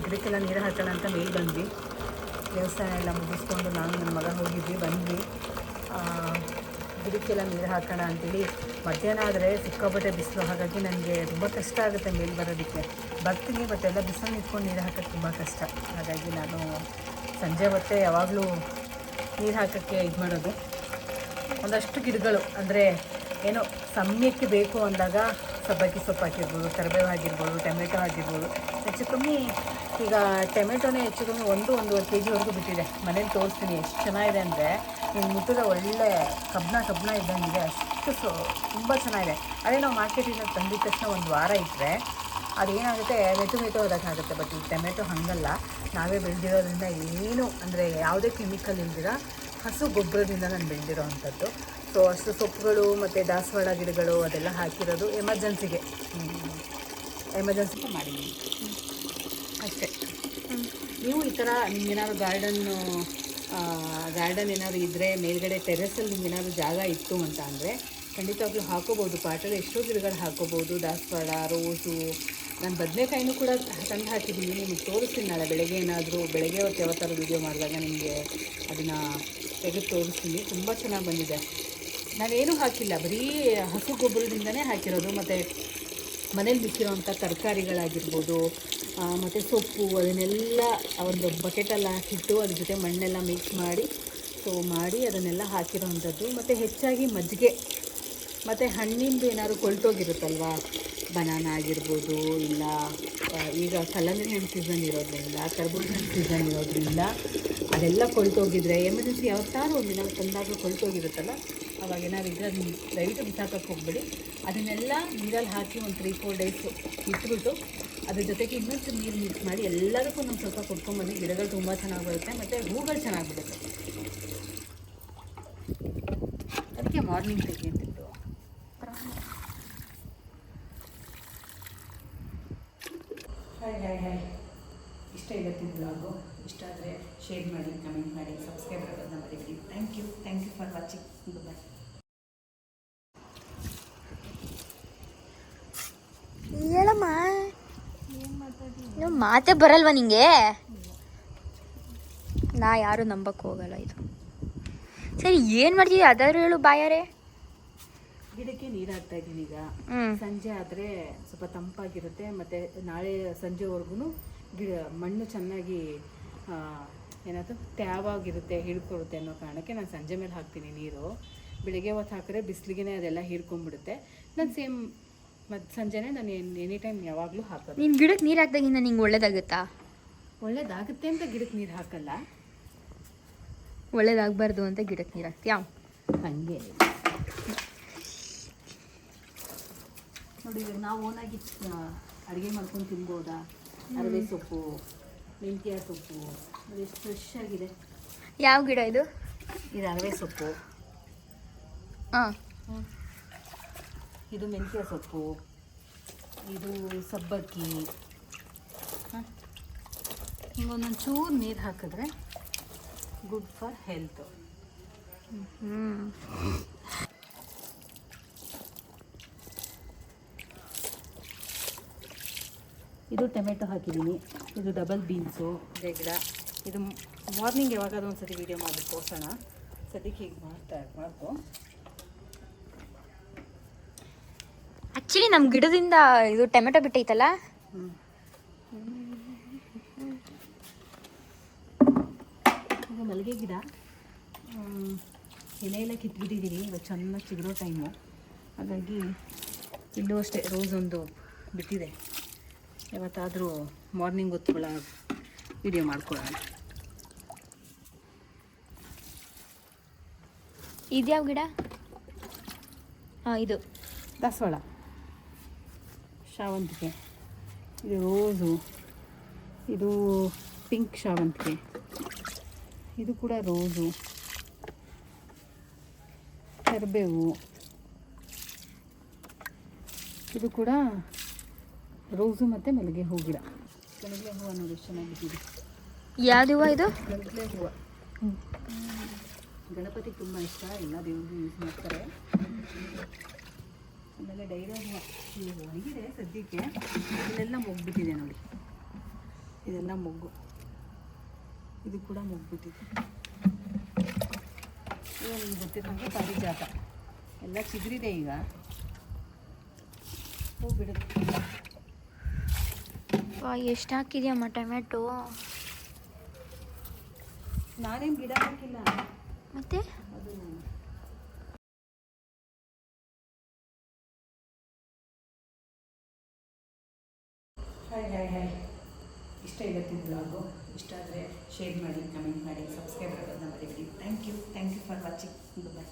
ಗಿಡಕ್ಕೆಲ್ಲ ನೀರು ಹಾಕೋಣ ಅಂತ ಮೇಲೆ ಬಂದ್ವಿ. ದೇವಸ್ಥಾನ ಎಲ್ಲ ಮುಗಿಸ್ಕೊಂಡು ನಾನು ನನ್ನ ಮಗ ಹೋಗಿದ್ವಿ, ಬಂದ್ವಿ. ಗಿಡಕ್ಕೆಲ್ಲ ನೀರು ಹಾಕೋಣ ಅಂತೇಳಿ. ಮಧ್ಯಾಹ್ನ ಆದರೆ ಸಿಕ್ಕಾಪಟ್ಟೆ ಬಿಸಿಲು, ಹಾಗಾಗಿ ನನಗೆ ತುಂಬ ಕಷ್ಟ ಆಗುತ್ತೆ ಮೇಲೆ ಬರೋದಕ್ಕೆ. ಬರ್ತೀನಿ, ಬಟ್ ಎಲ್ಲ ಬಿಸಿಲು ನಿಂತ್ಕೊಂಡು ನೀರು ಹಾಕೋಕ್ಕೆ ತುಂಬ ಕಷ್ಟ. ಹಾಗಾಗಿ ನಾನು ಸಂಜೆ ಹೊತ್ತೇ ಯಾವಾಗಲೂ ನೀರು ಹಾಕೋಕ್ಕೆ ಇದು ಮಾಡೋದು. ಒಂದಷ್ಟು ಗಿಡಗಳು ಅಂದರೆ ಏನೋ ಸಮಯಕ್ಕೆ ಬೇಕು ಅಂದಾಗ ಸಬ್ಬಕ್ಕಿ ಸೊಪ್ಪು ಹಾಕಿರ್ಬೋದು, ಕರಿಬೇವು ಆಗಿರ್ಬೋದು, ಟೊಮೆಟೊ ಆಗಿರ್ಬೋದು. ಹೆಚ್ಚು ಕಮ್ಮಿ ಈಗ ಟೊಮೆಟೊನೇ ಹೆಚ್ಚು ಕಮ್ಮಿ 1-1.5 kg ಬಿಟ್ಟಿದೆ. ಮನೇಲಿ ತೋರಿಸ್ತೀನಿ ಎಷ್ಟು ಚೆನ್ನಾಗಿದೆ ಅಂದರೆ, ನೀವು ಮುಟ್ಟಿದ ಒಳ್ಳೆ ಕಬ್ಬಣ ಇದ್ದಂಗಿದೆ. ಅಷ್ಟು ತುಂಬ ಚೆನ್ನಾಗಿದೆ. ಅದೇ ನಾವು ಮಾರ್ಕೆಟಿಂದ ತಂದಿದ ತಕ್ಷಣ 1 ವಾರ ಇಟ್ಟರೆ ಅದೇನಾಗುತ್ತೆ, ಮೆಟು ಅದಕ್ಕಾಗುತ್ತೆ. ಬಟ್ ಈ ಟೊಮೆಟೊ ಹಾಗಲ್ಲ, ನಾವೇ ಬೆಳೆದಿರೋದ್ರಿಂದ ಏನು ಅಂದರೆ ಯಾವುದೇ ಕೆಮಿಕಲ್ ಇಲ್ದಿರ ಹಸು ಗೊಬ್ಬರದಿಂದ ನಾನು ಬೆಳೆದಿರೋ ಅಂಥದ್ದು. ಸೊ ಅಷ್ಟು ಸೊಪ್ಪುಗಳು ಮತ್ತು ದಾಸವಾಳ ಗಿಡಗಳು ಅದೆಲ್ಲ ಹಾಕಿರೋದು ಎಮರ್ಜೆನ್ಸಿಗೆ ಮಾಡಿದ್ದೀನಿ ಅಷ್ಟೇ. ನೀವು ಈ ಥರ ನಿಮ್ಗೇನಾದ್ರು ಗಾರ್ಡನ್ ಏನಾದ್ರು ಇದ್ದರೆ, ಮೇಲ್ಗಡೆ ಟೆರೆಸಲ್ಲಿ ನಿಮ್ಗೇನಾದ್ರು ಜಾಗ ಇತ್ತು ಅಂತ ಅಂದರೆ ಖಂಡಿತವಾಗ್ಲೂ ಹಾಕೋಬೋದು. ಪಾಟಲ್ಲಿ ಎಷ್ಟೋ ಗಿಡಗಳು ಹಾಕೋಬೋದು. ದಾಸವಾಳ, ರೋಸು, ನಾನು ಬದನೆಕಾಯಿನೂ ಕೂಡ ತಂದು ಹಾಕಿದ್ದೀನಿ. ನಿಮಗೆ ತೋರಿಸ್ತೀನಿ ನಾಳೆ ಬೆಳಗ್ಗೆ ಹೊತ್ತು ಯಾವತ್ತಾರು ವೀಡಿಯೋ ಮಾಡಿದಾಗ ನಿಮಗೆ ಅದನ್ನು ತೆಗೆದು ತೋರಿಸ್ತೀನಿ. ತುಂಬ ಚೆನ್ನಾಗಿ ಬಂದಿದೆ. ನಾನೇನು ಹಾಕಿಲ್ಲ, ಬರೀ ಹಸು ಗೊಬ್ಬರದಿಂದನೇ ಹಾಕಿರೋದು. ಮತ್ತು ಮನೇಲಿ ಬಿಟ್ಟಿರೋವಂಥ ತರಕಾರಿಗಳಾಗಿರ್ಬೋದು ಮತ್ತು ಸೊಪ್ಪು ಅದನ್ನೆಲ್ಲ ಒಂದು ಬಕೆಟಲ್ಲಿ ಹಾಕಿಟ್ಟು ಅದ್ರ ಜೊತೆ ಮಣ್ಣೆಲ್ಲ ಮಿಕ್ಸ್ ಮಾಡಿ ಅದನ್ನೆಲ್ಲ ಹಾಕಿರೋವಂಥದ್ದು. ಮತ್ತು ಹೆಚ್ಚಾಗಿ ಮಜ್ಜಿಗೆ ಮತ್ತು ಹಣ್ಣಿಂದು ಏನಾದ್ರು ಕೊಳ್ತೋಗಿರುತ್ತಲ್ವ, ಬನಾನಾ ಆಗಿರ್ಬೋದು, ಇಲ್ಲ ಈಗ ಕಲ್ಲಂಗಡಿ ಹಣ್ಣು ಸೀಸನ್ ಇರೋದ್ರಿಂದ, ಕರ್ಬೂಜ ಹಣ್ಣು ಸೀಸನ್ ಇರೋದ್ರಿಂದ ಅದೆಲ್ಲ ಕೊಳ್ತೋಗಿದ್ರೆ ಎಮರ್ಜೆನ್ಸಿ ಯಾವತ್ತಾರು ಒಂದಿನ ತಂದಾಗಲೂ ಕೊಳ್ತೋಗಿರುತ್ತಲ್ಲ, ಅವಾಗ ಏನಾದ್ರು ಇದ್ದರೆ ಅದನ್ನ ದಯವಿಟ್ಟು ಬಿಸಾಕೋಕ್ಕೆ ಹೋಗ್ಬೇಡಿ. ಅದನ್ನೆಲ್ಲ ನೀರಲ್ಲಿ ಹಾಕಿ ಒಂದು 3-4 ಡೇಸ್ ಇಟ್ಬಿಟ್ಟು ಅದ್ರ ಜೊತೆಗೆ ಇನ್ನೊಂದು ನೀರು ಮಿಕ್ಸ್ ಮಾಡಿ ಎಲ್ಲದಕ್ಕೂ ನಮ್ಮ ಸ್ವಲ್ಪ ಕೊಟ್ಕೊಂಡ್ಬಂದು ಗಿಡಗಳು ತುಂಬ ಚೆನ್ನಾಗಿ ಬರುತ್ತೆ ಮತ್ತು ಹೂಗಳು ಚೆನ್ನಾಗಿ ಬಿಡುತ್ತೆ. ಅದಕ್ಕೆ ಮಾರ್ನಿಂಗ್ ತೆಗಿ ಅಂತಿತ್ತು. ಹಾಯ್ ಇಷ್ಟ ಇವತ್ತಿನ ಬ್ಲಾಗು. ಇಷ್ಟ ಆದರೆ ಶೇರ್ ಮಾಡಿ, ಕಮೆಂಟ್ ಮಾಡಿ, ಸಬ್ಸ್ಕ್ರೈಬ್ ಆಗೋದನ್ನ ಮರಿಬೇಡಿ. Thank you for watching. Bye. ಹೇಳಮ್ಮ, ಮಾತೇ ಬರಲ್ವಾ ನಿಂಗೆ? ನಾ ಯಾರು ನಂಬಕ್ಕೆ ಹೋಗಲ್ಲ ಇದು. ಸರಿ, ಏನು ಮಾಡ್ತೀವಿ ಅದಾದ್ರೂ ಹೇಳು ಬಾಯಾರೆ. ಗಿಡಕ್ಕೆ ನೀರು ಹಾಕ್ತಾ ಇದ್ದೀನಿ ಈಗ. ಸಂಜೆ ಆದರೆ ಸ್ವಲ್ಪ ತಂಪಾಗಿರುತ್ತೆ, ಮತ್ತು ನಾಳೆ ಸಂಜೆವರೆಗೂ ಮಣ್ಣು ಚೆನ್ನಾಗಿ ತ್ಯಾವಾಗಿರುತ್ತೆ, ಹಿಡ್ಕೊಳುತ್ತೆ ಅನ್ನೋ ಕಾರಣಕ್ಕೆ ನಾನು ಸಂಜೆ ಮೇಲೆ ಹಾಕ್ತೀನಿ ನೀರು. ಬೆಳಿಗ್ಗೆ ಹೊತ್ತು ಹಾಕಿದ್ರೆ ಬಿಸಿಲಿಗೆ ಅದೆಲ್ಲ ಹೀರ್ಕೊಂಡ್ಬಿಡುತ್ತೆ. ನಾನು ಸೇಮ್ ಮತ್ತು ಸಂಜೆನೇ ನಾನು ಎನಿ ಟೈಮ್ ಯಾವಾಗಲೂ ಹಾಕೋದು. ನೀನು ಗಿಡಕ್ಕೆ ನೀರು ಹಾಕಿದಾಗಿಂದ ನಿಂಗೆ ಒಳ್ಳೇದಾಗುತ್ತಾ? ಒಳ್ಳೇದಾಗುತ್ತೆ ಅಂತ ಗಿಡಕ್ಕೆ ನೀರು ಹಾಕಲ್ಲ, ಒಳ್ಳೇದಾಗಬಾರ್ದು ಅಂತ ಗಿಡಕ್ಕೆ ನೀರು ಹಾಕ್ತೀಯಾ? ಹಾಗೆ ನೋಡಿ, ಇವಾಗ ನಾವು ಓನಾಗಿ ಅಡುಗೆ ಮಾಡ್ಕೊಂಡು ತಿನ್ಬೋದಾ? ಅರವೆ ಸೊಪ್ಪು, ಮೆಂತ್ಯ ಸೊಪ್ಪು, ಅದು ಎಷ್ಟು ಫ್ರೆಶ್ ಆಗಿದೆ. ಯಾವ ಗಿಡ ಇದು? ಇದು ಅರವೆ ಸೊಪ್ಪು. ಇದು ಮೆಂತ್ಯ ಸೊಪ್ಪು, ಇದು ಸಬ್ಬಕ್ಕಿ. ಹಿಂಗೊಂದೊಂದು ಚೂರು ನೀರು ಹಾಕಿದ್ರೆ ಗುಡ್ ಫಾರ್ ಹೆಲ್ತ್. ಇದು ಟೊಮೆಟೊ ಹಾಕಿದ್ದೀನಿ. ಇದು ಡಬಲ್ ಬೀನ್ಸು ಗಿಡ. ಇದು ಮಾರ್ನಿಂಗ್ ಯಾವಾಗಾದ್ರೂ ಒಂದು ಸತಿ ವೀಡಿಯೋ ಮಾಡಿ ತೋರಿಸೋಣ. ಸದ್ಯಕ್ಕೆ ಹೀಗೆ ಮಾಡ್ಕೊ. ಆ್ಯಕ್ಚುಲಿ ನಮ್ಮ ಗಿಡದಿಂದ ಇದು ಟೊಮೆಟೊ ಬಿಟ್ಟೈತಲ್ಲ. ಇದು ಮಲ್ಲಿಗೆ ಗಿಡ. ಎಲೆಯೆಲ್ಲ ಕಿತ್ಬಿಟ್ಟಿದ್ದೀನಿ, ಇವಾಗ ಚೆನ್ನಾಗಿ ಚಿಗುರೋ ಟೈಮು. ಹಾಗಾಗಿ ಇಲ್ಲೂ ಅಷ್ಟೇ ರೋಸ್ ಒಂದು ಬಿಟ್ಟಿದೆ. ಯಾವತ್ತಾದರೂ ಮಾರ್ನಿಂಗ್ ಹೊತ್ತುಗಳ ವಿಡಿಯೋ ಮಾಡ್ಕೊಳ್ಳೋಣ. ಇದ್ಯಾವ ಗಿಡ? ಇದು ದಾಸವಾಳ, ಶಾವಂತಿಗೆ. ಇದು ರೋಸು, ಇದು ಪಿಂಕ್ ಶಾವಂತಿಗೆ, ಇದು ಕೂಡ ರೋಸು, ಕರಿಬೇವು, ಇದು ಕೂಡ ರೋಸು ಮತ್ತು ಮಲ್ಲಿಗೆ ಹೂ ಗಿಡ. ಮಲ್ಲಿಗೆ ಹೂವು ನೋಡಿ ಎಷ್ಟು ಚೆನ್ನಾಗಿದ್ದೀವಿ. ಯಾವ್ದು ಹೂವು ಇದು? ಮಲ್ಲಿಗೆ ಹೂವು. ಗಣಪತಿಗೆ ತುಂಬ ಇಷ್ಟ, ಎಲ್ಲ ದೇವ್ರಿಗೂ ಯೂಸ್ ಮಾಡ್ತಾರೆ. ಆಮೇಲೆ ಡೈರ ಹೂವು ಒಣಗಿದೆ ಸದ್ಯಕ್ಕೆ, ಇಲ್ಲೆಲ್ಲ ಮುಗ್ಬಿಟ್ಟಿದೆ ನೋಡಿ. ಇದೆಲ್ಲ ಮೊಗ್ಗು, ಇದು ಕೂಡ ಮೊಗ್ಬಿಟ್ಟಿದೆ. ಈಗ ನಿಮ್ಗೆ ಗೊತ್ತಿರೋಂಗೆ ಪಾರಿಜಾತ ಎಲ್ಲ ಚಿಗುರಿದೆ, ಈಗ ಹೂ ಬಿಡುತ್ತೆ. ಎಷ್ಟು ಹಾಕಿದ್ಯಮ್ಮ ಟೊಮೆಟೊ? ನಾನೇನು ಗಿಡ ಹಾಕಿಲ್ಲ, ಮತ್ತೆ ಅದು ಹಾಯ್ ಇಷ್ಟ ಇವತ್ತಿನ ಬ್ಲಾಗು. ಇಷ್ಟ ಆದರೆ ಶೇರ್ ಮಾಡಿ, ಕಮೆಂಟ್ ಮಾಡಿ, ಸಬ್ಸ್ಕ್ರೈಬ್ ಆಗೋದನ್ನ ಮರಿಬೇಡಿ. Thank you for watching. Bye.